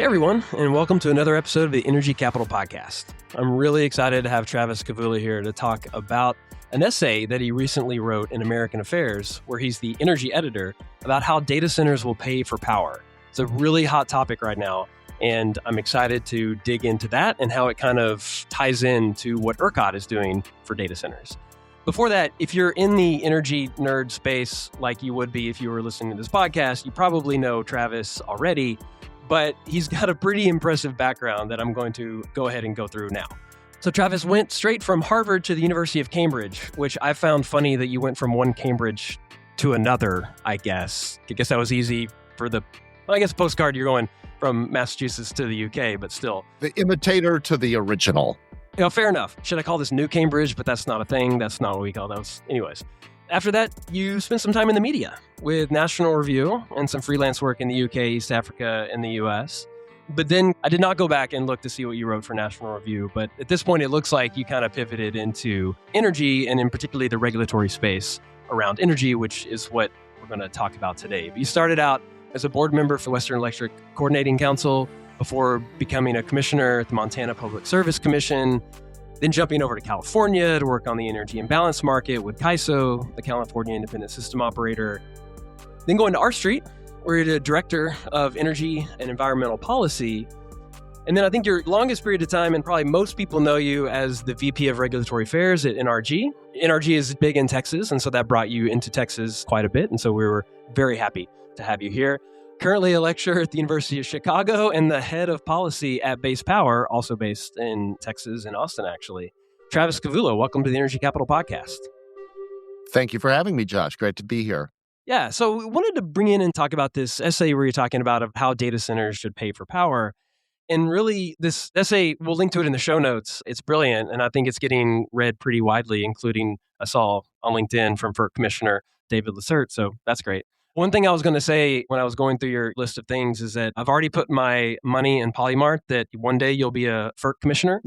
Hey everyone, and welcome to another episode of the Energy Capital Podcast. I'm really excited to have Travis Kavulla here to talk about an essay that he recently wrote in American Affairs, where he's the energy editor, about how data centers will pay for power. It's a really hot topic right now, and I'm excited to dig into that and how it kind of ties into what ERCOT is doing for data centers. Before that, if you're in the energy nerd space like you would be if you were listening to this podcast, you probably know Travis already, but he's got a pretty impressive background that I'm going to go ahead and go through now. So Travis went straight from Harvard to the University of Cambridge, which I found funny that you went from one Cambridge to another, I guess. I guess that was easy for postcard, you're going from Massachusetts to the UK, but still. The imitator to the original. Fair enough. Should I call this New Cambridge? But that's not a thing. That's not what we call those. Anyways. After that, you spent some time in the media with National Review and some freelance work in the UK, East Africa, and the US. But then I did not go back and look to see what you wrote for National Review. But at this point, it looks like you kind of pivoted into energy and in particularly the regulatory space around energy, which is what we're going to talk about today. But you started out as a board member for Western Electric Coordinating Council before becoming a commissioner at the Montana Public Service Commission, then jumping over to California to work on the energy imbalance market with CAISO, the California Independent System Operator. Then going to R Street, where you're the Director of Energy and Environmental Policy. And then I think your longest period of time, and probably most people know you as the VP of Regulatory Affairs at NRG. NRG is big in Texas, and so that brought you into Texas quite a bit. And so we were very happy to have you here. Currently a lecturer at the University of Chicago and the head of policy at Base Power, also based in Texas, in Austin, actually. Travis Kavulla, welcome to the Energy Capital Podcast. Thank you for having me, Josh. Great to be here. Yeah, so we wanted to bring in and talk about this essay where you're talking about of how data centers should pay for power. And really, this essay, we'll link to it in the show notes. It's brilliant, and I think it's getting read pretty widely, including I saw on LinkedIn from FERC Commissioner David Lacerte, so that's great. One thing I was going to say when I was going through your list of things is that I've already put my money in Polymart that one day you'll be a FERC commissioner.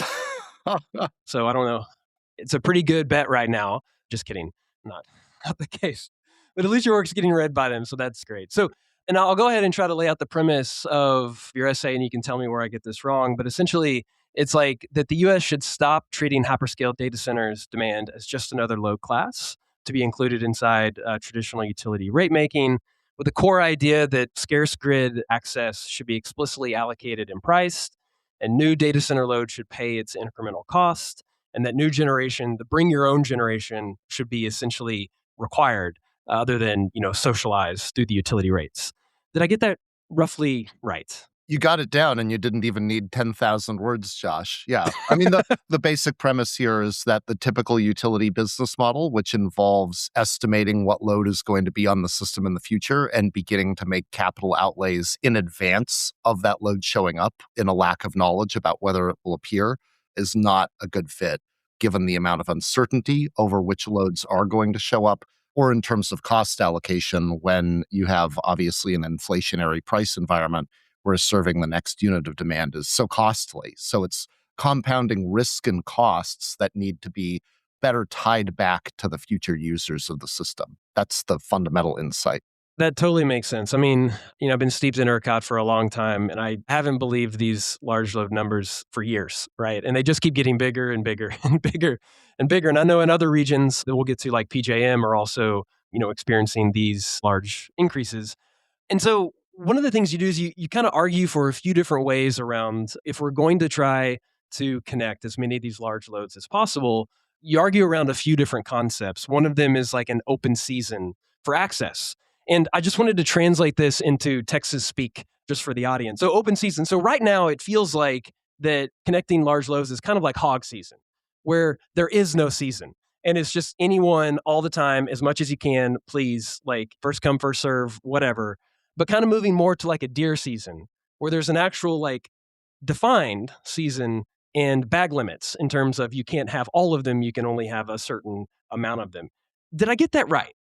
So I don't know. It's a pretty good bet right now. Just kidding. Not the case. But at least your work's getting read by them, so that's great. So, and I'll go ahead and try to lay out the premise of your essay, and you can tell me where I get this wrong. But essentially, it's like that the U.S. should stop treating hyperscale data centers demand as just another load class to be included inside traditional utility rate making, with the core idea that scarce grid access should be explicitly allocated and priced, and new data center load should pay its incremental cost, and that new generation, the bring your own generation, should be essentially required other than socialized through the utility rates. Did I get that roughly right? You got it down, and you didn't even need 10,000 words, Josh. Yeah. I mean, the basic premise here is that the typical utility business model, which involves estimating what load is going to be on the system in the future and beginning to make capital outlays in advance of that load showing up in a lack of knowledge about whether it will appear, is not a good fit, given the amount of uncertainty over which loads are going to show up, or in terms of cost allocation when you have obviously an inflationary price environment where serving the next unit of demand is so costly. So it's compounding risk and costs that need to be better tied back to the future users of the system. That's the fundamental insight. That totally makes sense. I mean, I've been steeped in ERCOT for a long time, and I haven't believed these large load numbers for years, right? And they just keep getting bigger and bigger and bigger and bigger. And I know in other regions that we'll get to, like PJM, are also, experiencing these large increases. And so one of the things you do is you kind of argue for a few different ways around if we're going to try to connect as many of these large loads as possible, you argue around a few different concepts. One of them is like an open season for access. And I just wanted to translate this into Texas speak just for the audience. So open season. So right now it feels like that connecting large loads is kind of like hog season, where there is no season. And it's just anyone all the time, as much as you can, please, like first come, first serve, whatever. But kind of moving more to like a deer season, where there's an actual like defined season and bag limits in terms of you can't have all of them, you can only have a certain amount of them. Did I get that right?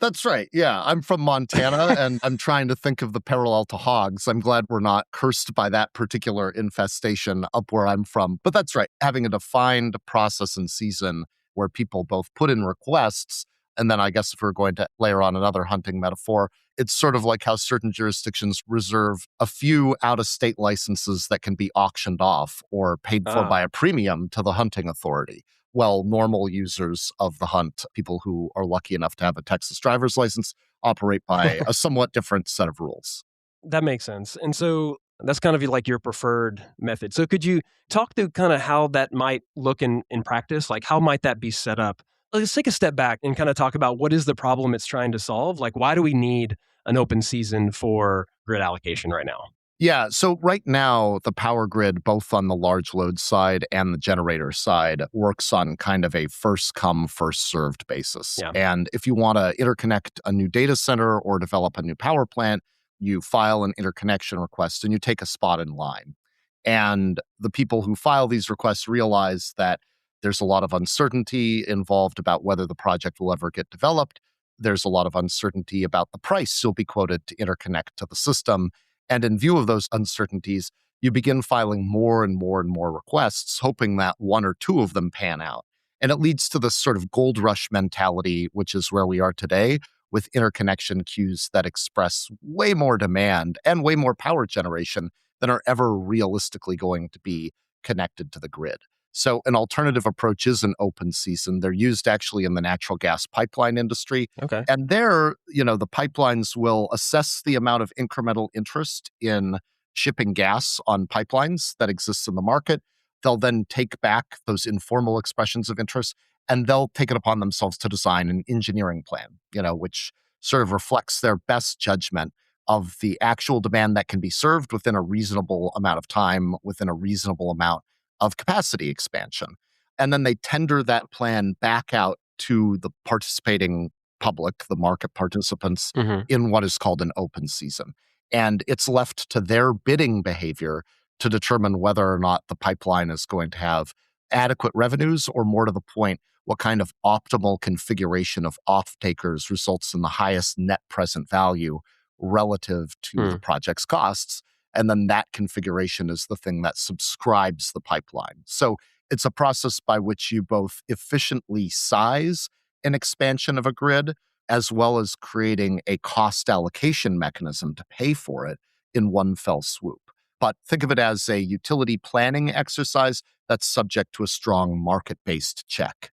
That's right. Yeah, I'm from Montana, and I'm trying to think of the parallel to hogs. I'm glad we're not cursed by that particular infestation up where I'm from. But that's right. Having a defined process and season where people both put in requests And then I guess if we're going to layer on another hunting metaphor, it's sort of like how certain jurisdictions reserve a few out-of-state licenses that can be auctioned off or paid for by Ah, a premium to the hunting authority. Well, normal users of the hunt, people who are lucky enough to have a Texas driver's license, operate by a somewhat different set of rules. that makes sense. And so that's kind of like your preferred method. So could you talk to kind of how that might look in practice? Like how might that be set up? Let's take a step back and kind of talk about what is the problem it's trying to solve? Like why do we need an open season for grid allocation right now? Yeah. So right now, the power grid, both on the large load side and the generator side, works on kind of a first come, first served basis. Yeah. And if you want to interconnect a new data center or develop a new power plant, you file an interconnection request and you take a spot in line. And the people who file these requests realize that there's a lot of uncertainty involved about whether the project will ever get developed. There's a lot of uncertainty about the price you'll be quoted to interconnect to the system. And in view of those uncertainties, you begin filing more and more and more requests, hoping that one or two of them pan out. And it leads to this sort of gold rush mentality, which is where we are today, with interconnection queues that express way more demand and way more power generation than are ever realistically going to be connected to the grid. So, an alternative approach is an open season. They're used actually in the natural gas pipeline industry. Okay. And there, the pipelines will assess the amount of incremental interest in shipping gas on pipelines that exists in the market. They'll then take back those informal expressions of interest and they'll take it upon themselves to design an engineering plan, which sort of reflects their best judgment of the actual demand that can be served within a reasonable amount of time, within a reasonable amount of capacity expansion. And then they tender that plan back out to the participating public, the market participants, Hmm. in what is called an open season. And it's left to their bidding behavior to determine whether or not the pipeline is going to have adequate revenues, or more to the point, what kind of optimal configuration of off-takers results in the highest net present value relative to the project's costs. And then that configuration is the thing that subscribes the pipeline. So it's a process by which you both efficiently size an expansion of a grid, as well as creating a cost allocation mechanism to pay for it in one fell swoop. But think of it as a utility planning exercise that's subject to a strong market-based check.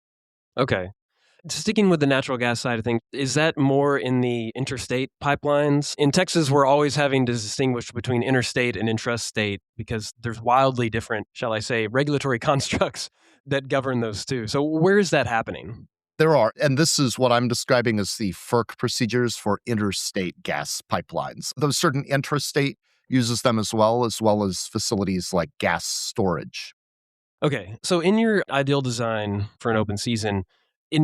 Okay. Sticking with the natural gas side of things, is that more in the interstate pipelines? In Texas, we're always having to distinguish between interstate and intrastate because there's wildly different, shall I say, regulatory constructs that govern those two. So where is that happening? There are, and this is what I'm describing as the FERC procedures for interstate gas pipelines. Though certain intrastate uses them as well as facilities like gas storage. Okay, so in your ideal design for an open season,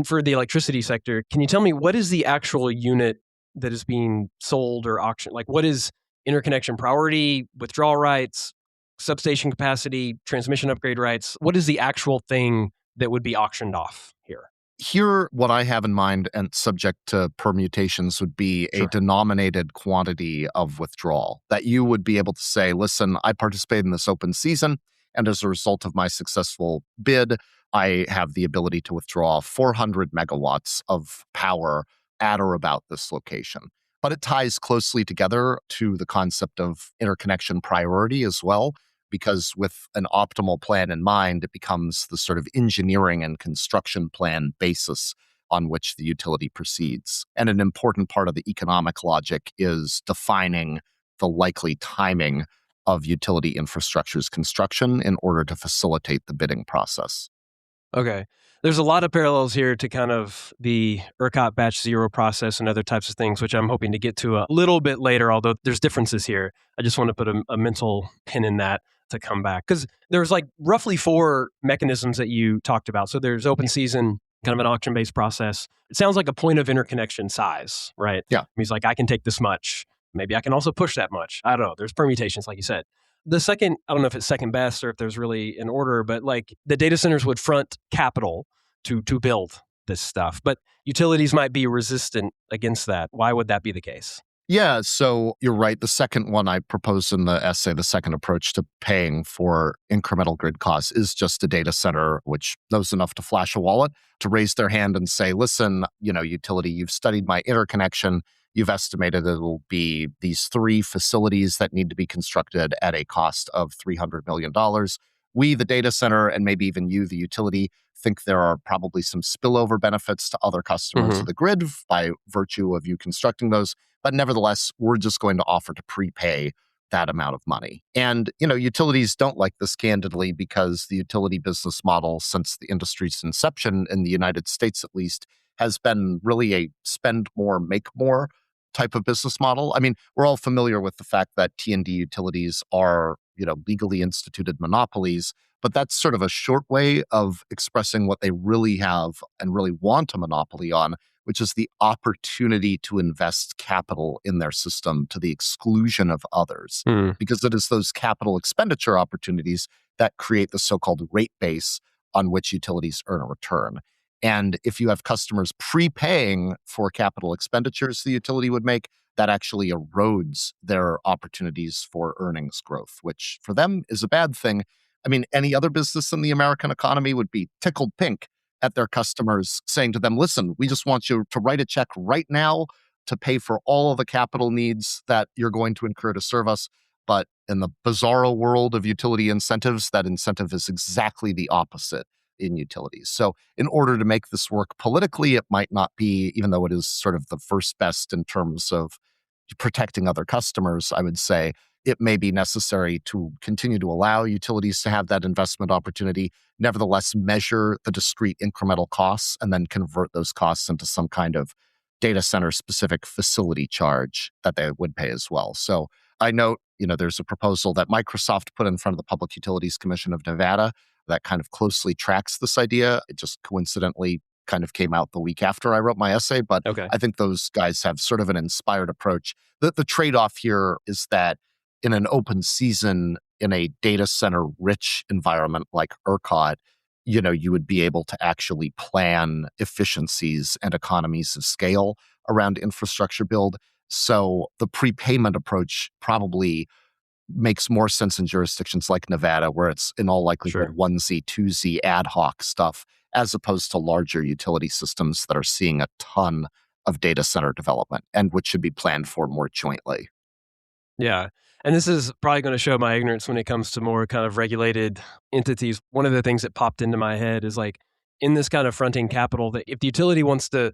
for the electricity sector, can you tell me what is the actual unit that is being sold or auctioned? Like what is interconnection priority, withdrawal rights, substation capacity, transmission upgrade rights? What is the actual thing that would be auctioned off here? Here, what I have in mind and subject to permutations would be a Sure. denominated quantity of withdrawal that you would be able to say, listen, I participated in this open season, and as a result of my successful bid, I have the ability to withdraw 400 megawatts of power at or about this location. But it ties closely together to the concept of interconnection priority as well, because with an optimal plan in mind, it becomes the sort of engineering and construction plan basis on which the utility proceeds. And an important part of the economic logic is defining the likely timing of utility infrastructure's construction in order to facilitate the bidding process. Okay. There's a lot of parallels here to kind of the ERCOT batch zero process and other types of things, which I'm hoping to get to a little bit later, although there's differences here. I just want to put a mental pin in that to come back. Because there's like roughly four mechanisms that you talked about. So there's open season, kind of an auction-based process. It sounds like a point of interconnection size, right? Yeah. He's like, I can take this much. Maybe I can also push that much. I don't know. There's permutations, like you said. The second, I don't know if it's second best or if there's really an order, but like the data centers would front capital to build this stuff. But utilities might be resistant against that. Why would that be the case? Yeah, so you're right. The second one I proposed in the essay, the second approach to paying for incremental grid costs is just a data center which knows enough to flash a wallet to raise their hand and say, listen, utility, you've studied my interconnection. You've estimated it'll be these three facilities that need to be constructed at a cost of $300 million. We, the data center, and maybe even you, the utility, think there are probably some spillover benefits to other customers of Hmm. the grid by virtue of you constructing those. But nevertheless, we're just going to offer to prepay that amount of money. And, utilities don't like this candidly because the utility business model since the industry's inception in the United States, at least, has been really a spend more, make more type of business model. I mean, we're all familiar with the fact that T&D utilities are, legally instituted monopolies, but that's sort of a short way of expressing what they really have and really want a monopoly on, which is the opportunity to invest capital in their system to the exclusion of others. Hmm. Because it is those capital expenditure opportunities that create the so-called rate base on which utilities earn a return. And if you have customers prepaying for capital expenditures the utility would make, that actually erodes their opportunities for earnings growth, which for them is a bad thing. I mean, any other business in the American economy would be tickled pink at their customers saying to them, listen, we just want you to write a check right now to pay for all of the capital needs that you're going to incur to serve us. But in the bizarro world of utility incentives, that incentive is exactly the opposite in utilities. So in order to make this work politically, it might not be, even though it is sort of the first best in terms of protecting other customers, I would say it may be necessary to continue to allow utilities to have that investment opportunity, nevertheless measure the discrete incremental costs and then convert those costs into some kind of data center specific facility charge that they would pay as well. So I note, there's a proposal that Microsoft put in front of the Public Utilities Commission of Nevada that kind of closely tracks this idea. It just coincidentally kind of came out the week after I wrote my essay, but Okay. I think those guys have sort of an inspired approach. The trade-off here is that in an open season, in a data center rich environment like ERCOT, you would be able to actually plan efficiencies and economies of scale around infrastructure build. So the prepayment approach probably makes more sense in jurisdictions like Nevada, where it's in all likelihood Sure. onesie, twosie ad hoc stuff, as opposed to larger utility systems that are seeing a ton of data center development and which should be planned for more jointly. Yeah. And this is probably going to show my ignorance when it comes to more kind of regulated entities. One of the things that popped into my head is like in this kind of fronting capital, that if the utility wants to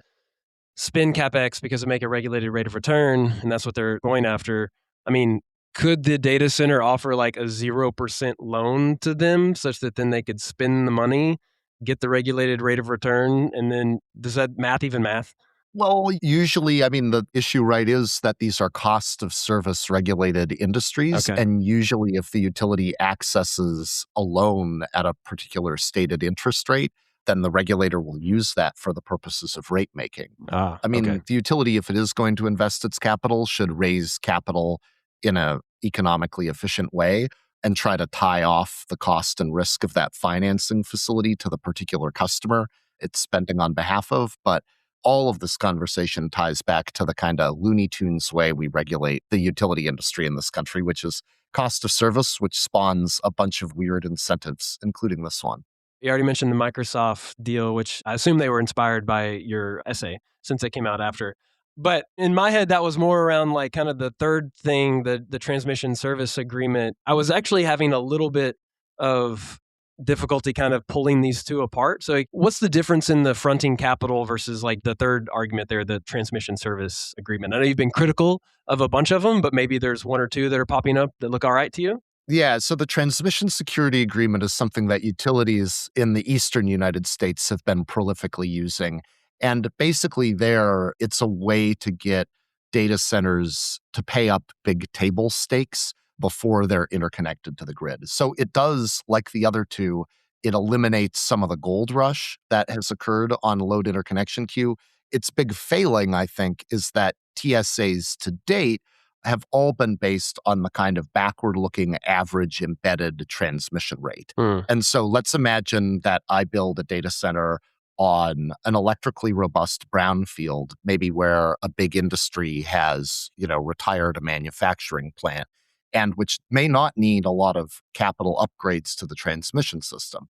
spend CapEx because it make a regulated rate of return, and that's what they're going after, I mean, could the data center offer like a 0% loan to them such that then they could spend the money, get the regulated rate of return, and then does that math even math? Well, usually, I mean, the issue, right, is that these are cost of service regulated industries. Okay. And usually, if the utility accesses a loan at a particular stated interest rate, then the regulator will use that for the purposes of rate making. Ah, I okay. mean, the utility, if it is going to invest its capital, should raise capital in a economically efficient way and try to tie off the cost and risk of that financing facility to the particular customer it's spending on behalf of. But all of this conversation ties back to the kind of Looney Tunes way we regulate the utility industry in this country, which is cost of service, which spawns a bunch of weird incentives, including this one. You already mentioned the Microsoft deal, which I assume they were inspired by your essay since it came out after. But in my head, that was more around like kind of the third thing, the transmission service agreement. I was actually having a little bit of difficulty kind of pulling these two apart. So, like, what's the difference in the fronting capital versus like the third argument there, the transmission service agreement? I know you've been critical of a bunch of them, but maybe there's one or two that are popping up that look all right to you. Yeah, so the transmission security agreement is something that utilities in the eastern United States have been prolifically using. And basically, there, it's a way to get data centers to pay up big table stakes before they're interconnected to the grid. So it does, like the other two, it eliminates some of the gold rush that has occurred on load interconnection queue. Its big failing, I think, is that TSAs to date have all been based on the kind of backward looking average embedded transmission rate. Hmm. And so let's imagine that I build a data center on an electrically robust brownfield, maybe where a big industry has, retired a manufacturing plant, and which may not need a lot of capital upgrades to the transmission system.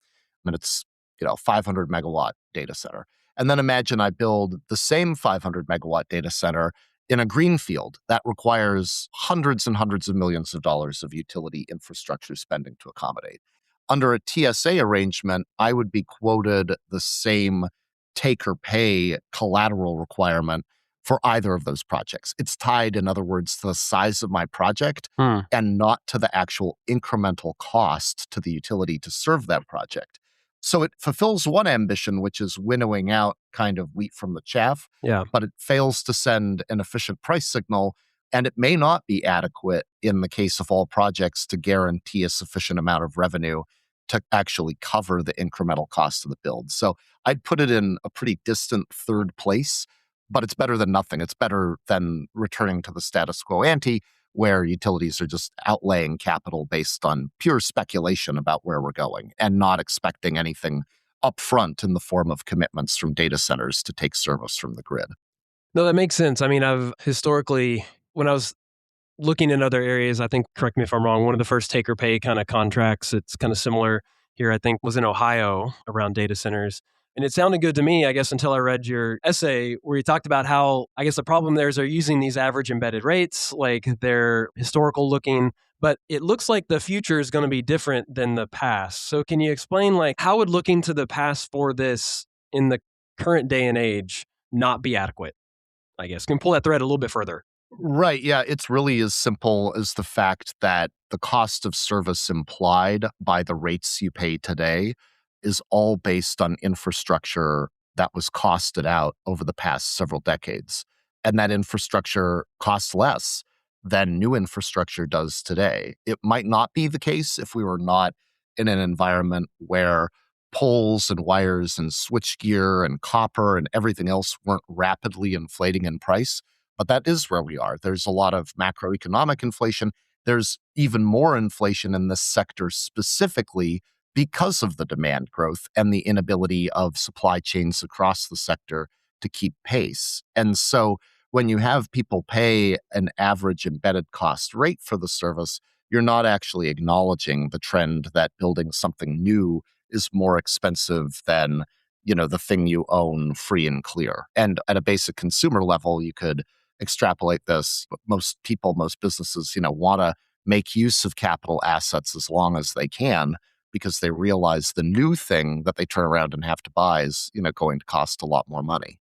I mean, it's, 500 megawatt data center. And then imagine I build the same 500 megawatt data center in a greenfield that requires hundreds and hundreds of millions of dollars of utility infrastructure spending to accommodate. Under a TSA arrangement, I would be quoted the same take or pay collateral requirement for either of those projects. It's tied, in other words, to the size of my project and not to the actual incremental cost to the utility to serve that project. So it fulfills one ambition, which is winnowing out kind of wheat from the chaff, Yeah. but it fails to send an efficient price signal. And it may not be adequate in the case of all projects to guarantee a sufficient amount of revenue to actually cover the incremental cost of the build. So I'd put it in a pretty distant third place, but it's better than nothing. It's better than returning to the status quo ante, where utilities are just outlaying capital based on pure speculation about where we're going and not expecting anything upfront in the form of commitments from data centers to take service from the grid. No, that makes sense. I mean, I've historically, when I was looking in other areas, I think, correct me if I'm wrong, one of the first take or pay kind of contracts, it's kind of similar here, I think, was in Ohio around data centers. And it sounded good to me, I guess, until I read your essay where you talked about how, I guess the problem there is they're using these average embedded rates, like they're historical looking, but it looks like the future is going to be different than the past. So can you explain, like, how would looking to the past for this in the current day and age not be adequate? I guess. Can you pull that thread a little bit further? Right. Yeah. It's really as simple as the fact that the cost of service implied by the rates you pay today is all based on infrastructure that was costed out over the past several decades. And that infrastructure costs less than new infrastructure does today. It might not be the case if we were not in an environment where poles and wires and switchgear and copper and everything else weren't rapidly inflating in price. But that is where we are. There's a lot of macroeconomic inflation. There's even more inflation in this sector specifically because of the demand growth and the inability of supply chains across the sector to keep pace. And so when you have people pay an average embedded cost rate for the service, you're not actually acknowledging the trend that building something new is more expensive than, the thing you own free and clear. And at a basic consumer level, you could extrapolate this. But most people, most businesses, want to make use of capital assets as long as they can because they realize the new thing that they turn around and have to buy is, going to cost a lot more money.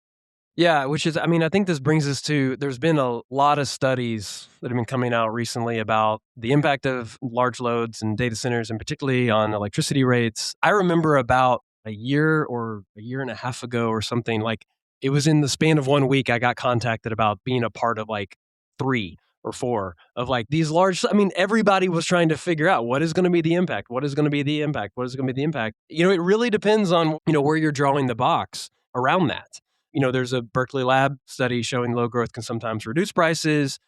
Yeah, which is, I mean, I think this brings us to, there's been a lot of studies that have been coming out recently about the impact of large loads and data centers, and particularly on electricity rates. I remember about a year or a year and a half ago or something, like it was in the span of 1 week, I got contacted about being a part of like 3 or 4 of like these large, I mean, everybody was trying to figure out what is going to be the impact, what is going to be the impact, what is going to be the impact. It really depends on, where you're drawing the box around that. There's a Berkeley Lab study showing low growth can sometimes reduce prices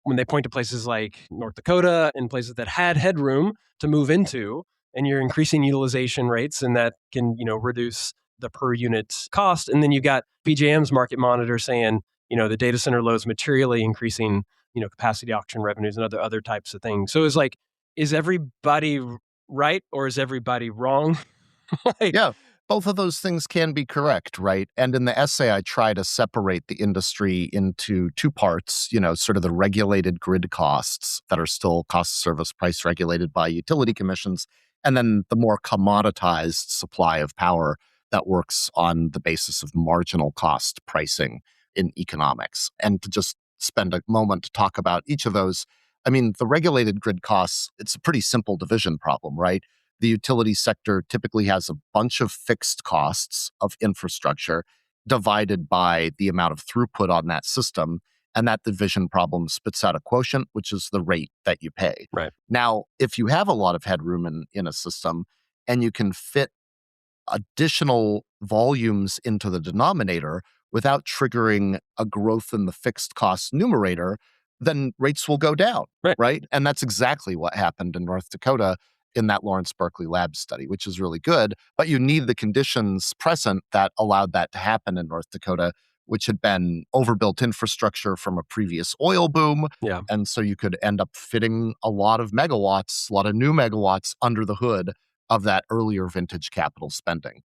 when they point to places like North Dakota and places that had headroom to move into, and you're increasing utilization rates, and that can, reduce the per unit cost. And then you've got PJM's market monitor saying, the data center loads materially increasing, capacity auction revenues and other types of things. So it's like, is everybody right or is everybody wrong? Yeah, both of those things can be correct, right? And in the essay, I try to separate the industry into two parts, sort of the regulated grid costs that are still cost of service price regulated by utility commissions, and then the more commoditized supply of power that works on the basis of marginal cost pricing in economics. And to just spend a moment to talk about each of those, I mean, the regulated grid costs, it's a pretty simple division problem, right? The utility sector typically has a bunch of fixed costs of infrastructure divided by the amount of throughput on that system. And that division problem spits out a quotient, which is the rate that you pay. Right. Now, if you have a lot of headroom in a system and you can fit additional volumes into the denominator without triggering a growth in the fixed cost numerator, then rates will go down, Right. right? And that's exactly what happened in North Dakota in that Lawrence Berkeley lab study, which is really good. But you need the conditions present that allowed that to happen in North Dakota, which had been overbuilt infrastructure from a previous oil boom. Yeah. And so you could end up fitting a lot of megawatts, a lot of new megawatts under the hood of that earlier vintage capital spending.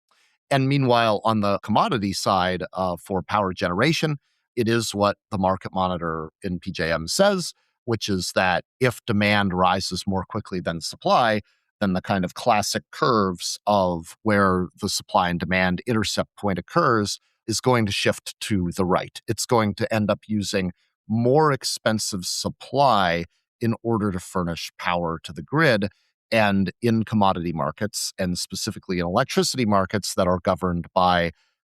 And meanwhile, on the commodity side for power generation, it is what the market monitor in PJM says, which is that if demand rises more quickly than supply, then the kind of classic curves of where the supply and demand intercept point occurs is going to shift to the right. It's going to end up using more expensive supply in order to furnish power to the grid. And in commodity markets, and specifically in electricity markets that are governed by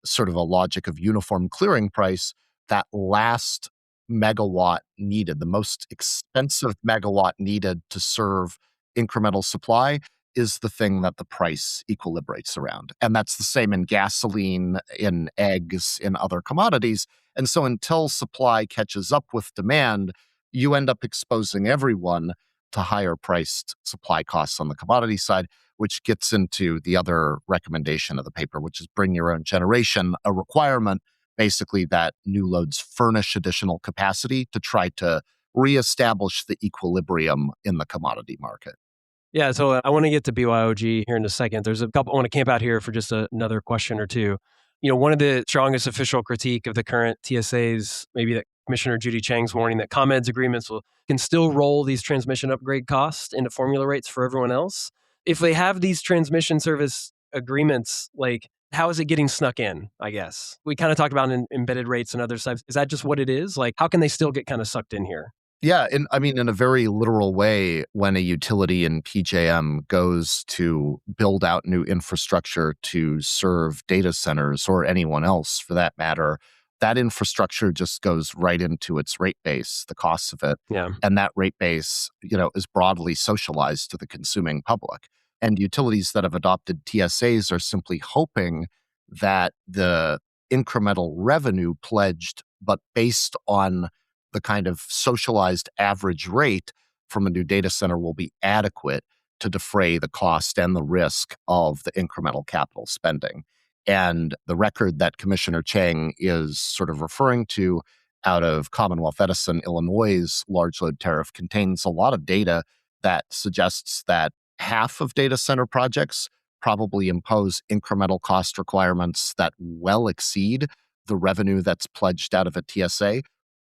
sort of a logic of uniform clearing price, that last megawatt needed, the most expensive megawatt needed to serve incremental supply, is the thing that the price equilibrates around. And that's the same in gasoline, in eggs, in other commodities. And so until supply catches up with demand, you end up exposing everyone to higher priced supply costs on the commodity side, which gets into the other recommendation of the paper, which is bring your own generation, a requirement basically that new loads furnish additional capacity to try to reestablish the equilibrium in the commodity market. Yeah, so I want to get to BYOG here in a second. There's a couple, I want to camp out here for just another question or two. One of the strongest official critique of the current TSAs, maybe that Commissioner Judy Chang's warning that ComEd's agreements can still roll these transmission upgrade costs into formula rates for everyone else. If they have these transmission service agreements, like how is it getting snuck in, I guess? We kind of talked about embedded rates and other types. Is that just what it is? Like, how can they still get kind of sucked in here? Yeah, in a very literal way, when a utility in PJM goes to build out new infrastructure to serve data centers or anyone else for that matter, that infrastructure just goes right into its rate base, the costs of it. Yeah. And that rate base, is broadly socialized to the consuming public. And utilities that have adopted TSAs are simply hoping that the incremental revenue pledged, but based on the kind of socialized average rate from a new data center will be adequate to defray the cost and the risk of the incremental capital spending. And the record that Commissioner Chang is sort of referring to out of Commonwealth Edison, Illinois' large load tariff contains a lot of data that suggests that half of data center projects probably impose incremental cost requirements that well exceed the revenue that's pledged out of a TSA.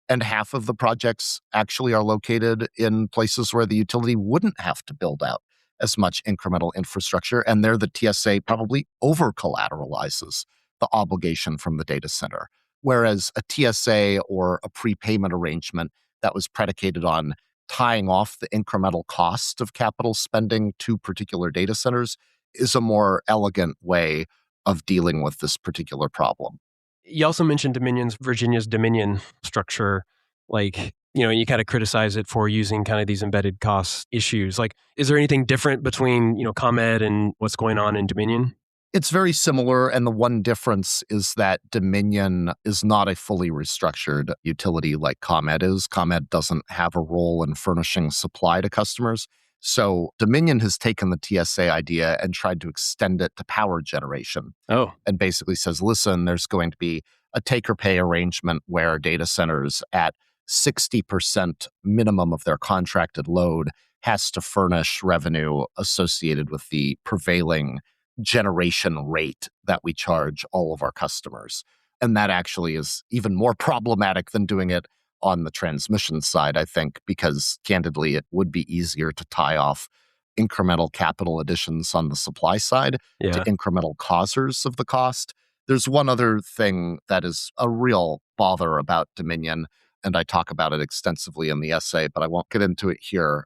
And half of the projects actually are located in places where the utility wouldn't have to build out as much incremental infrastructure. And there, the TSA probably over collateralizes the obligation from the data center. Whereas a TSA or a prepayment arrangement that was predicated on tying off the incremental cost of capital spending to particular data centers is a more elegant way of dealing with this particular problem. You also mentioned Virginia's Dominion structure. Like, you kind of criticize it for using kind of these embedded cost issues. Like, is there anything different between, ComEd and what's going on in Dominion? It's very similar, and the one difference is that Dominion is not a fully restructured utility like ComEd is. ComEd doesn't have a role in furnishing supply to customers. So Dominion has taken the TSA idea and tried to extend it to power generation. Oh. And basically says, listen, there's going to be a take or pay arrangement where data centers at 60% minimum of their contracted load has to furnish revenue associated with the prevailing generation rate that we charge all of our customers. And that actually is even more problematic than doing it on the transmission side, I think, because candidly, it would be easier to tie off incremental capital additions on the supply side to incremental causers of the cost. There's one other thing that is a real bother about Dominion, and I talk about it extensively in the essay, but I won't get into it here.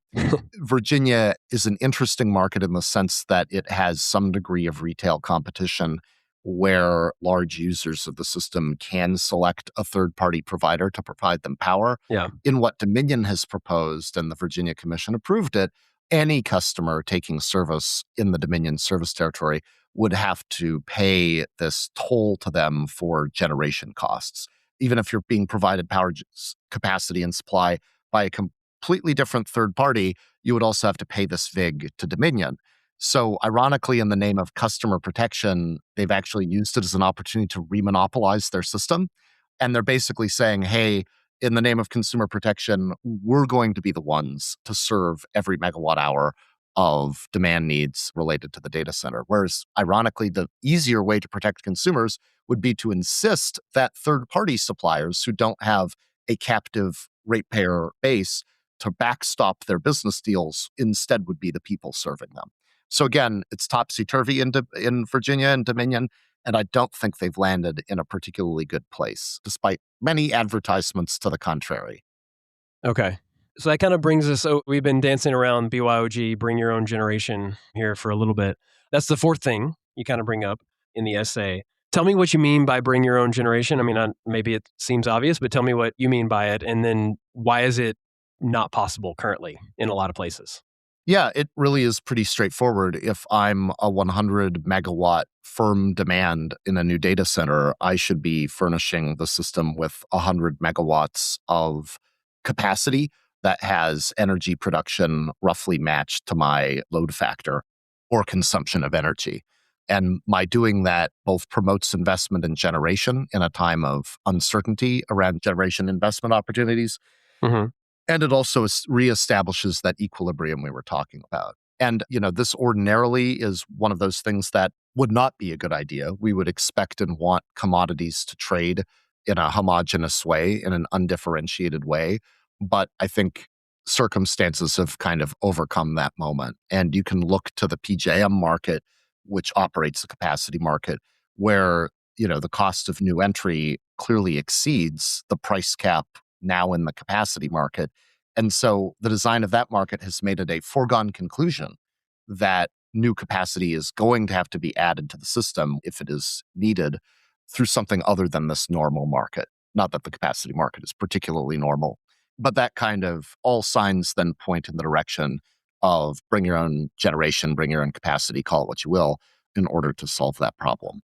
Virginia is an interesting market in the sense that it has some degree of retail competition where large users of the system can select a third-party provider to provide them power. Yeah. In what Dominion has proposed, and the Virginia Commission approved it, any customer taking service in the Dominion service territory would have to pay this toll to them for generation costs. Even if you're being provided power capacity and supply by a completely different third party, you would also have to pay this VIG to Dominion. So, ironically, in the name of customer protection, they've actually used it as an opportunity to remonopolize their system. And they're basically saying, hey, in the name of consumer protection, we're going to be the ones to serve every megawatt hour of demand needs related to the data center. Whereas, ironically, the easier way to protect consumers would be to insist that third party suppliers who don't have a captive ratepayer base to backstop their business deals instead would be the people serving them. So again, it's topsy-turvy in Virginia and Dominion, and I don't think they've landed in a particularly good place, despite many advertisements to the contrary. Okay. So that kind of brings us, we've been dancing around BYOG, bring your own generation here for a little bit. That's the fourth thing you kind of bring up in the essay. Tell me what you mean by bring your own generation. I mean, maybe it seems obvious, but tell me what you mean by it. And then why is it not possible currently in a lot of places? Yeah, it really is pretty straightforward. If I'm a 100 megawatt firm demand in a new data center, I should be furnishing the system with 100 megawatts of capacity that has energy production roughly matched to my load factor or consumption of energy. And my doing that both promotes investment in generation in a time of uncertainty around generation investment opportunities, Mm-hmm. and it also reestablishes that equilibrium we were talking about. And, this ordinarily is one of those things that would not be a good idea. We would expect and want commodities to trade in a homogeneous way, in an undifferentiated way. But I think circumstances have kind of overcome that moment. And you can look to the PJM market, which operates the capacity market, where, the cost of new entry clearly exceeds the price cap now in the capacity market. And so the design of that market has made it a foregone conclusion that new capacity is going to have to be added to the system if it is needed through something other than this normal market. Not that the capacity market is particularly normal, but that kind of all signs then point in the direction of bring your own generation, bring your own capacity, call it what you will, in order to solve that problem.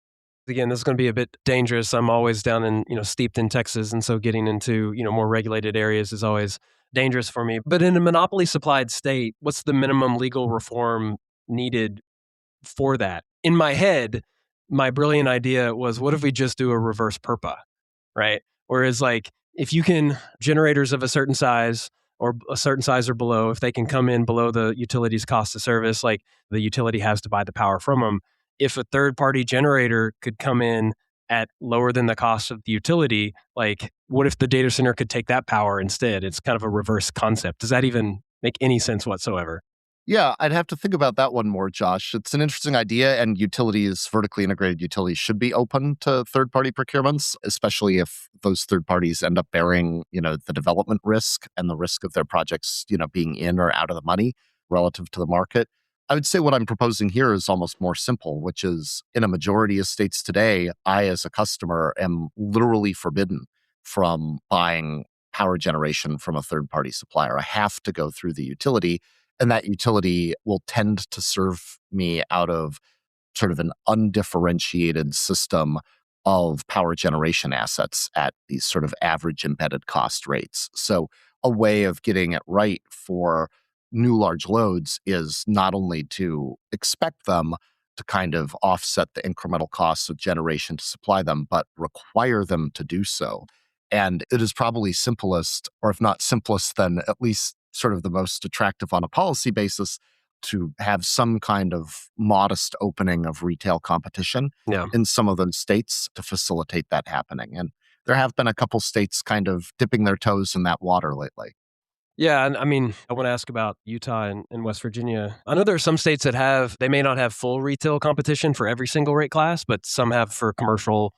Again, this is going to be a bit dangerous. I'm always down in, steeped in Texas. And so getting into, more regulated areas is always dangerous for me. But in a monopoly supplied state, what's the minimum legal reform needed for that? In my head, my brilliant idea was, what if we just do a reverse PERPA, right? Whereas if you can, generators of a certain size or a certain size or below, if they can come in below the utility's cost of service, the utility has to buy the power from them. If a third party generator could come in at lower than the cost of the utility, what if the data center could take that power instead? It's kind of a reverse concept. Does that even make any sense whatsoever? Yeah, I'd have to think about that one more, Josh. It's an interesting idea, and utilities, vertically integrated utilities, should be open to third-party procurements, especially if those third parties end up bearing, the development risk and the risk of their projects, being in or out of the money relative to the market. I would say what I'm proposing here is almost more simple, which is in a majority of states today, I, as a customer, am literally forbidden from buying power generation from a third-party supplier. I have to go through the utility, and that utility will tend to serve me out of sort of an undifferentiated system of power generation assets at these sort of average embedded cost rates. So a way of getting it right for new large loads is not only to expect them to kind of offset the incremental costs of generation to supply them, but require them to do so. And it is probably simplest, or if not simplest, then at least sort of the most attractive on a policy basis, to have some kind of modest opening of retail competition Yeah. in some of those states to facilitate that happening. And there have been a couple states kind of dipping their toes in that water lately. Yeah, and I mean, I want to ask about Utah and West Virginia. I know there are some states that they may not have full retail competition for every single rate class, but some have for commercial,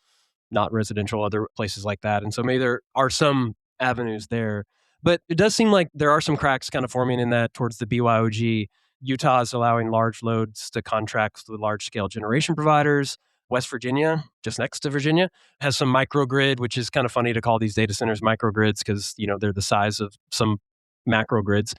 not residential, other places like that. And so maybe there are some avenues there. But it does seem like there are some cracks kind of forming in that towards the BYOG. Utah is allowing large loads to contract with large scale generation providers. West Virginia, just next to Virginia, has some microgrid, which is kind of funny to call these data centers microgrids because, they're the size of some macro grids.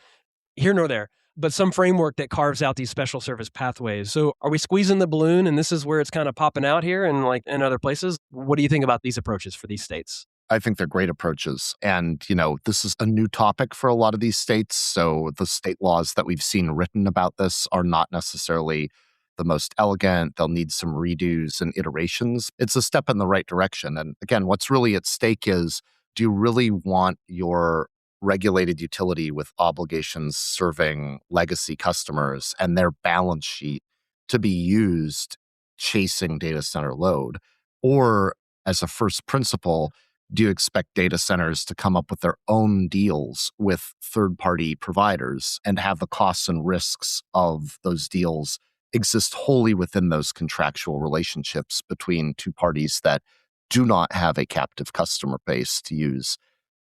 Here nor there, but some framework that carves out these special service pathways. So are we squeezing the balloon and this is where it's kind of popping out here and in other places? What do you think about these approaches for these states? I think they're great approaches. And, this is a new topic for a lot of these states. So the state laws that we've seen written about this are not necessarily the most elegant. They'll need some redos and iterations. It's a step in the right direction. And again, what's really at stake is, do you really want your regulated utility with obligations serving legacy customers and their balance sheet to be used chasing data center load? Or as a first principle, do you expect data centers to come up with their own deals with third-party providers and have the costs and risks of those deals exist wholly within those contractual relationships between two parties that do not have a captive customer base to use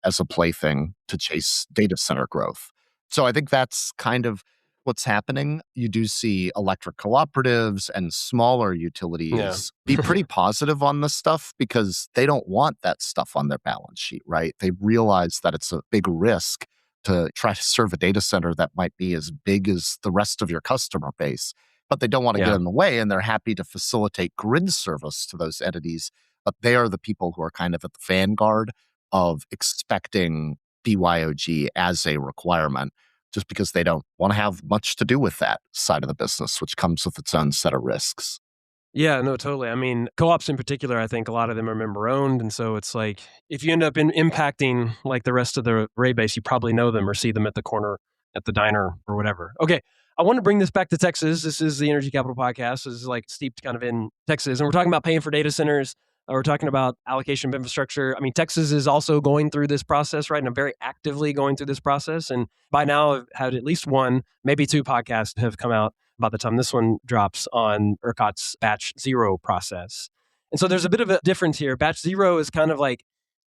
as a plaything to chase data center growth? So I think that's kind of what's happening. You do see electric cooperatives and smaller Yeah. utilities be pretty positive on this stuff because they don't want that stuff on their balance sheet, right? They realize that it's a big risk to try to serve a data center that might be as big as the rest of your customer base, but they don't want to get Yeah. in the way, and they're happy to facilitate grid service to those entities. But they are the people who are kind of at the vanguard of expecting BYOG as a requirement, just because they don't want to have much to do with that side of the business, which comes with its own set of risks. Yeah, no, totally. I mean, co-ops in particular, I think a lot of them are member owned. And so it's like, if you end up impacting like the rest of the rate base, you probably know them or see them at the corner, at the diner or whatever. Okay. I want to bring this back to Texas. This is the Energy Capital Podcast. This is like steeped kind of in Texas. And we're talking about paying for data centers. We're talking about allocation of infrastructure. I mean, Texas is also going through this process, right? And I'm very actively going through this process. And by now, I've had at least one, maybe two podcasts have come out by the time this one drops on ERCOT's batch zero process. And so there's a bit of a difference here. Batch zero is kind of like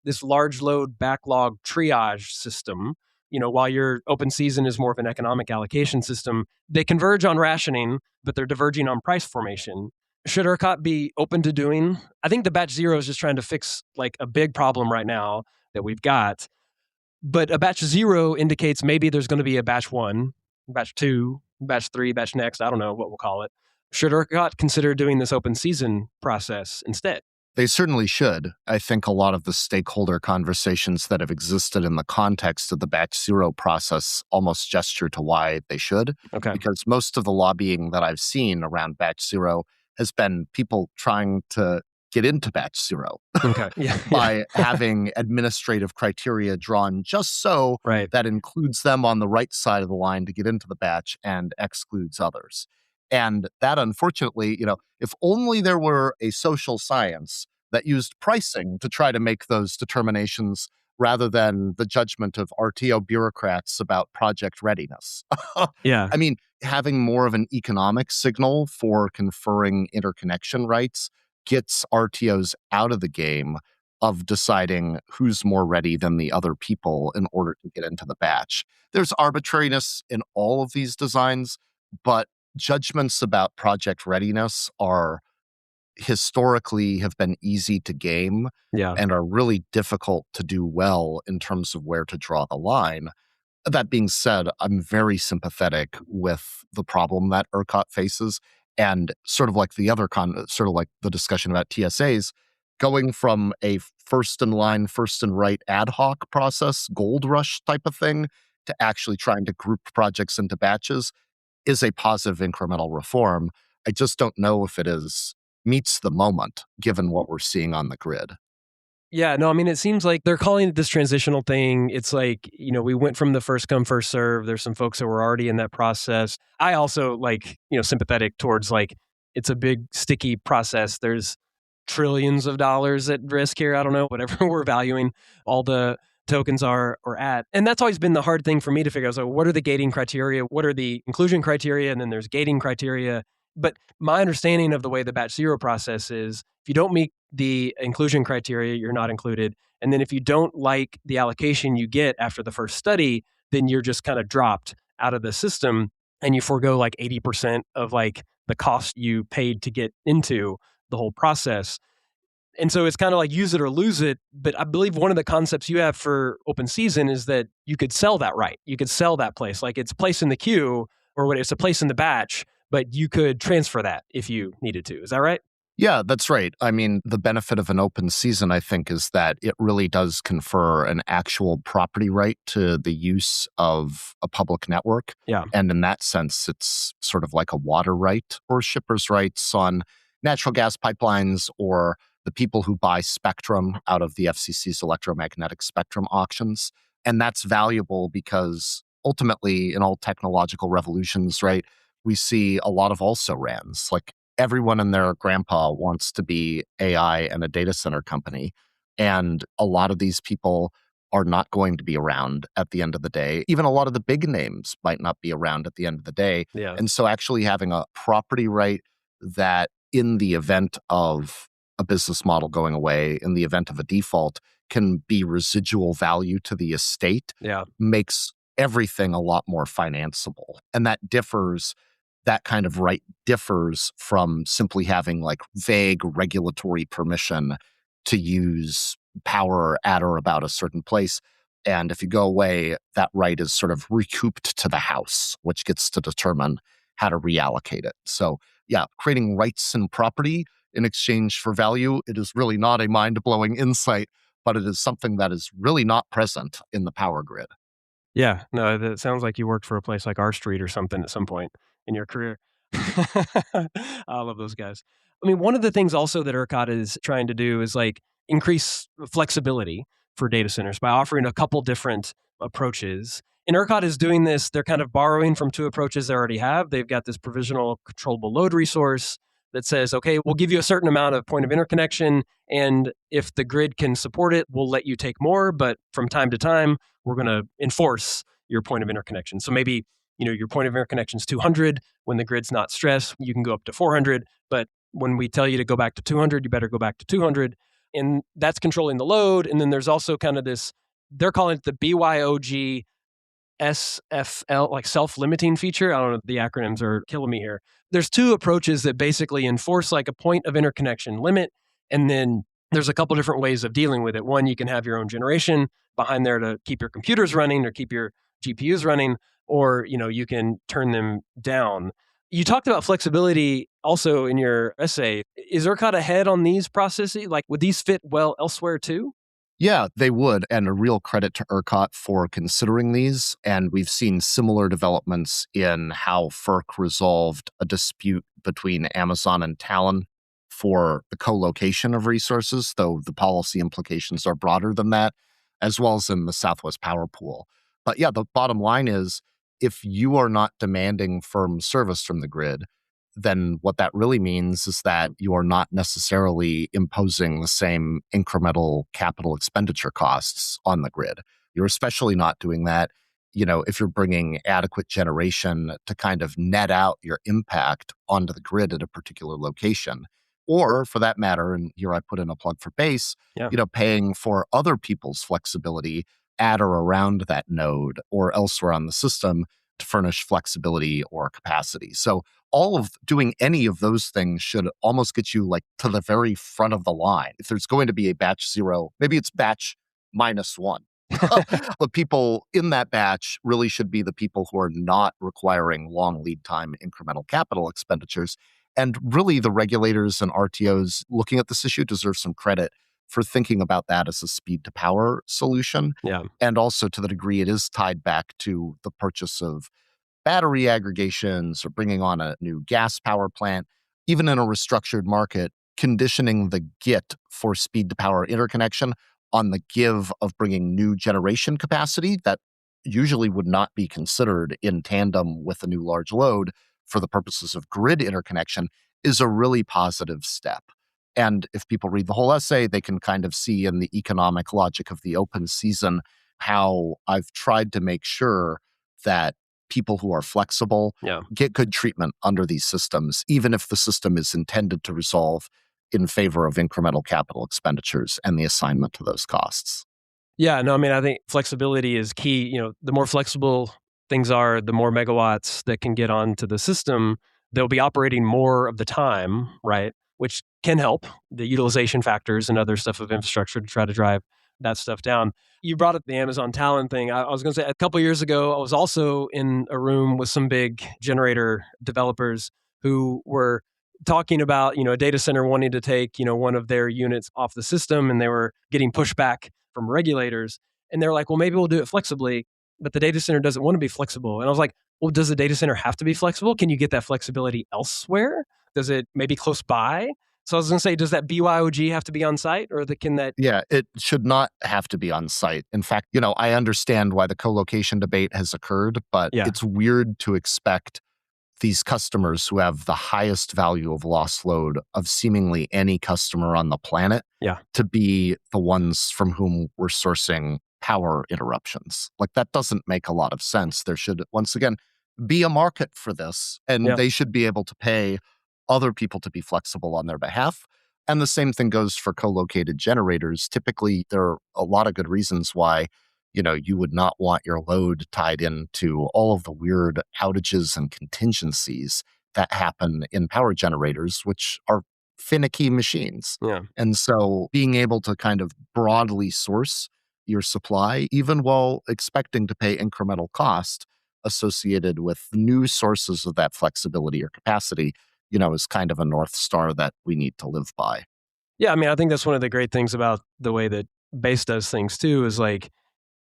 this large load backlog triage system. While your open season is more of an economic allocation system, they converge on rationing, but they're diverging on price formation. Should ERCOT be open to doing? I think the batch zero is just trying to fix like a big problem right now that we've got. But a batch zero indicates maybe there's going to be a batch one, batch two, batch three, batch next. I don't know what we'll call it. Should ERCOT consider doing this open season process instead? They certainly should. I think a lot of the stakeholder conversations that have existed in the context of the batch zero process almost gesture to why they should. Okay. Because most of the lobbying that I've seen around batch zero has been people trying to get into batch zero Okay. Yeah. by having administrative criteria drawn just so Right. that includes them on the right side of the line to get into the batch and excludes others. And that, unfortunately, if only there were a social science that used pricing to try to make those determinations rather than the judgment of RTO bureaucrats about project readiness. Yeah. I mean, having more of an economic signal for conferring interconnection rights gets RTOs out of the game of deciding who's more ready than the other people in order to get into the batch. There's arbitrariness in all of these designs, but judgments about project readiness are historically have been easy to game Yeah. and are really difficult to do well in terms of where to draw the line. That being said, I'm very sympathetic with the problem that ERCOT faces, and sort of like sort of like the discussion about TSAs, going from a first in line, first in right ad hoc process, gold rush type of thing, to actually trying to group projects into batches is a positive incremental reform. I just don't know if it meets the moment given what we're seeing on the grid. Yeah, no, I mean, it seems like they're calling it this transitional thing. It's like, we went from the first come, first serve. There's some folks that were already in that process. I also sympathetic towards it's a big, sticky process. There's trillions of dollars at risk here. I don't know, whatever we're valuing all the tokens are or at. And that's always been the hard thing for me to figure out. So what are the gating criteria? What are the inclusion criteria? And then there's gating criteria. But my understanding of the way the batch zero process is, if you don't meet the inclusion criteria, you're not included. And then if you don't like the allocation you get after the first study, then you're just kind of dropped out of the system and you forego 80% of the cost you paid to get into the whole process. And so it's kind of like use it or lose it. But I believe one of the concepts you have for open season is that you could sell that right. You could sell that place. It's a place in the queue or it's a place in the batch, but you could transfer that if you needed to. Is that right? Yeah, that's right. I mean, the benefit of an open season, I think, is that it really does confer an actual property right to the use of a public network. Yeah. And in that sense, it's sort of like a water right or shippers' rights on natural gas pipelines or the people who buy spectrum out of the FCC's electromagnetic spectrum auctions. And that's valuable because ultimately, in all technological revolutions, right, we see a lot of also rans. Like everyone and their grandpa wants to be AI and a data center company. And a lot of these people are not going to be around at the end of the day. Even a lot of the big names might not be around at the end of the day. Yeah. And so actually having a property right that in the event of a business model going away, in the event of a default, can be residual value to the estate Yeah. makes everything a lot more financeable. And that kind of right differs from simply having like vague regulatory permission to use power at or about a certain place. And if you go away, that right is sort of recouped to the house, which gets to determine how to reallocate it. So, yeah, creating rights and property in exchange for value, it is really not a mind blowing insight, but it is something that is really not present in the power grid. Yeah, no, that sounds like you worked for a place like R Street or something at some point in your career. I love those guys. I mean, one of the things also that ERCOT is trying to do is like increase flexibility for data centers by offering a couple different approaches. And ERCOT is doing this, they're kind of borrowing from two approaches they already have. They've got this provisional controllable load resource that says, okay, we'll give you a certain amount of point of interconnection. And if the grid can support it, we'll let you take more. But from time to time, we're going to enforce your point of interconnection. So maybe, your point of interconnection is 200. When the grid's not stressed, you can go up to 400. But when we tell you to go back to 200, you better go back to 200. And that's controlling the load. And then there's also kind of this, they're calling it the BYOG SFL, like self-limiting feature. I don't know, the acronyms are killing me here. There's two approaches that basically enforce like a point of interconnection limit. And then there's a couple different ways of dealing with it. One, you can have your own generation behind there to keep your computers running or keep your GPUs running, or, you can turn them down. You talked about flexibility also in your essay. Is ERCOT ahead on these processes? Like, would these fit well elsewhere too? Yeah, they would. And a real credit to ERCOT for considering these. And we've seen similar developments in how FERC resolved a dispute between Amazon and Talon for the co-location of resources, though the policy implications are broader than that, as well as in the Southwest Power Pool. But yeah, the bottom line is if you are not demanding firm service from the grid, then what that really means is that you are not necessarily imposing the same incremental capital expenditure costs on the grid. You're especially not doing that, if you're bringing adequate generation to kind of net out your impact onto the grid at a particular location. Or for that matter, and here I put in a plug for base, Yeah. paying for other people's flexibility at or around that node or elsewhere on the system to furnish flexibility or capacity. So all of doing any of those things should almost get you like to the very front of the line. If there's going to be a batch zero, maybe it's batch -1. The people in that batch really should be the people who are not requiring long lead time incremental capital expenditures. And really, the regulators and RTOs looking at this issue deserve some credit for thinking about that as a speed to power solution. Yeah. And also to the degree it is tied back to the purchase of battery aggregations or bringing on a new gas power plant, even in a restructured market, conditioning the get for speed to power interconnection on the give of bringing new generation capacity that usually would not be considered in tandem with a new large load for the purposes of grid interconnection is a really positive step. And if people read the whole essay, they can kind of see in the economic logic of the open season how I've tried to make sure that people who are flexible Yeah. get good treatment under these systems, even if the system is intended to resolve in favor of incremental capital expenditures and the assignment to those costs. Yeah, no, I mean, I think flexibility is key. The more flexible things are, the more megawatts that can get onto the system, they'll be operating more of the time, right? Which can help the utilization factors and other stuff of infrastructure to try to drive that stuff down. You brought up the Amazon Talon thing. I was going to say a couple of years ago, I was also in a room with some big generator developers who were talking about, a data center wanting to take, one of their units off the system, and they were getting pushback from regulators. And they're like, well, maybe we'll do it flexibly, but the data center doesn't want to be flexible. And I was like, well, does the data center have to be flexible? Can you get that flexibility elsewhere? Does it maybe close by? So I was going to say, does that BYOG have to be on site, or can that? Yeah, it should not have to be on site. In fact, I understand why the co-location debate has occurred, but Yeah. it's weird to expect these customers who have the highest value of lost load of seemingly any customer on the planet to be the ones from whom we're sourcing power interruptions. Like, that doesn't make a lot of sense. There should, once again, be a market for this, and they should be able to pay other people to be flexible on their behalf. And the same thing goes for co-located generators. Typically, there are a lot of good reasons why you would not want your load tied into all of the weird outages and contingencies that happen in power generators, which are finicky machines. Yeah. And so being able to kind of broadly source your supply, even while expecting to pay incremental cost associated with new sources of that flexibility or capacity, is kind of a North Star that we need to live by. Yeah. I mean, I think that's one of the great things about the way that Base does things too, is like,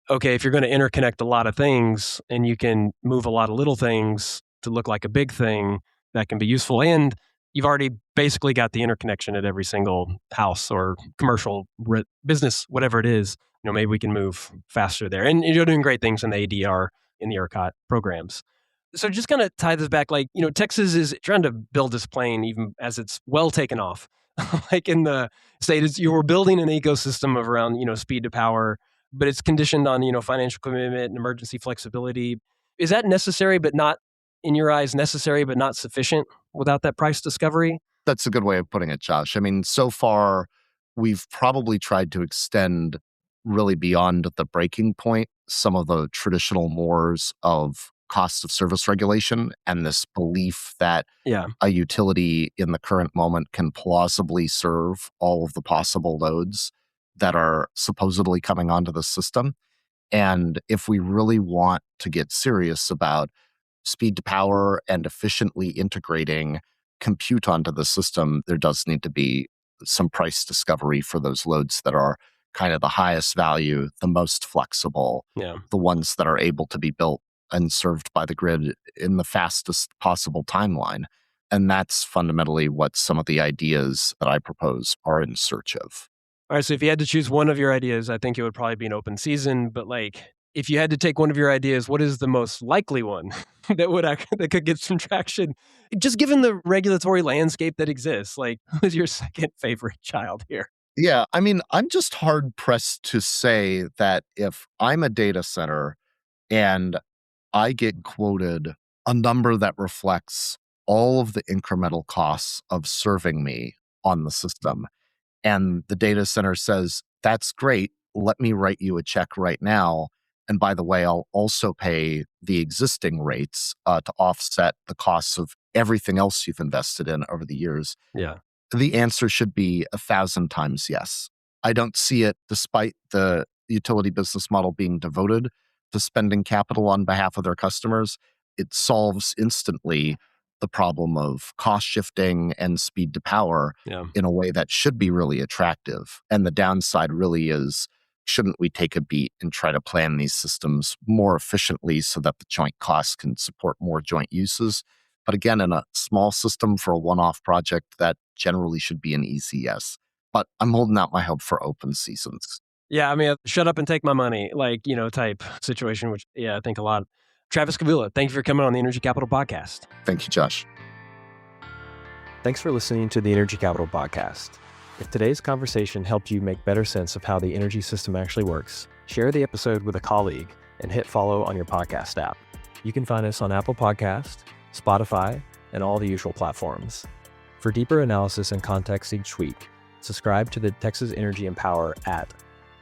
okay, if you're going to interconnect a lot of things and you can move a lot of little things to look like a big thing, that can be useful. And you've already basically got the interconnection at every single house or commercial business, whatever it is. Maybe we can move faster there. And you're doing great things in the ADR, in the ERCOT programs. So just kind of tie this back, like, Texas is trying to build this plane even as it's well taken off. Like in the state, you were building an ecosystem of around, speed to power, but it's conditioned on, financial commitment and emergency flexibility. Is that necessary, but not, in your eyes, necessary, but not sufficient without that price discovery? That's a good way of putting it, Josh. I mean, so far, we've probably tried to extend really beyond the breaking point some of the traditional mores of cost of service regulation and this belief that a utility in the current moment can plausibly serve all of the possible loads that are supposedly coming onto the system. And if we really want to get serious about speed to power and efficiently integrating compute onto the system, there does need to be some price discovery for those loads that are kind of the highest value, the most flexible, the ones that are able to be built and served by the grid in the fastest possible timeline. And that's fundamentally what some of the ideas that I propose are in search of. All right, so if you had to choose one of your ideas, I think it would probably be an open season. But like, if you had to take one of your ideas, what is the most likely one that could get some traction? Just given the regulatory landscape that exists, like, who is your second favorite child here? Yeah, I mean, I'm just hard pressed to say that if I'm a data center and I get quoted a number that reflects all of the incremental costs of serving me on the system, and the data center says, that's great, let me write you a check right now. And by the way, I'll also pay the existing rates to offset the costs of everything else you've invested in over the years. Yeah. The answer should be 1,000 times yes. I don't see it, despite the utility business model being devoted to spending capital on behalf of their customers. It solves instantly the problem of cost shifting and speed to power in a way that should be really attractive. And the downside really is, shouldn't we take a beat and try to plan these systems more efficiently so that the joint costs can support more joint uses? But again, in a small system for a one-off project, that generally should be an easy yes. But I'm holding out my hope for open seasons. Yeah, I mean, shut up and take my money, type situation, which, I think a lot. Travis Kavulla, thank you for coming on the Energy Capital Podcast. Thank you, Josh. Thanks for listening to the Energy Capital Podcast. If today's conversation helped you make better sense of how the energy system actually works, share the episode with a colleague and hit follow on your podcast app. You can find us on Apple Podcasts, Spotify, and all the usual platforms. For deeper analysis and context each week, subscribe to the Texas Energy Empower at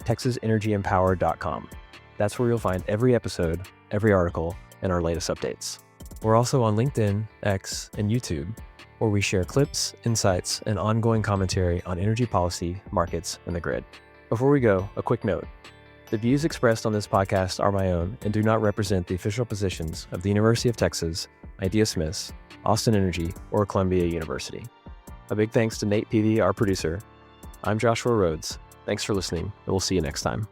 texasenergyempower.com. That's where you'll find every episode, every article, and our latest updates. We're also on LinkedIn, X, and YouTube, where we share clips, insights, and ongoing commentary on energy policy, markets, and the grid. Before we go, a quick note. The views expressed on this podcast are my own and do not represent the official positions of the University of Texas Ideasmiths, Austin Energy, or Columbia University. A big thanks to Nate Peavy, our producer. I'm Joshua Rhodes. Thanks for listening, and we'll see you next time.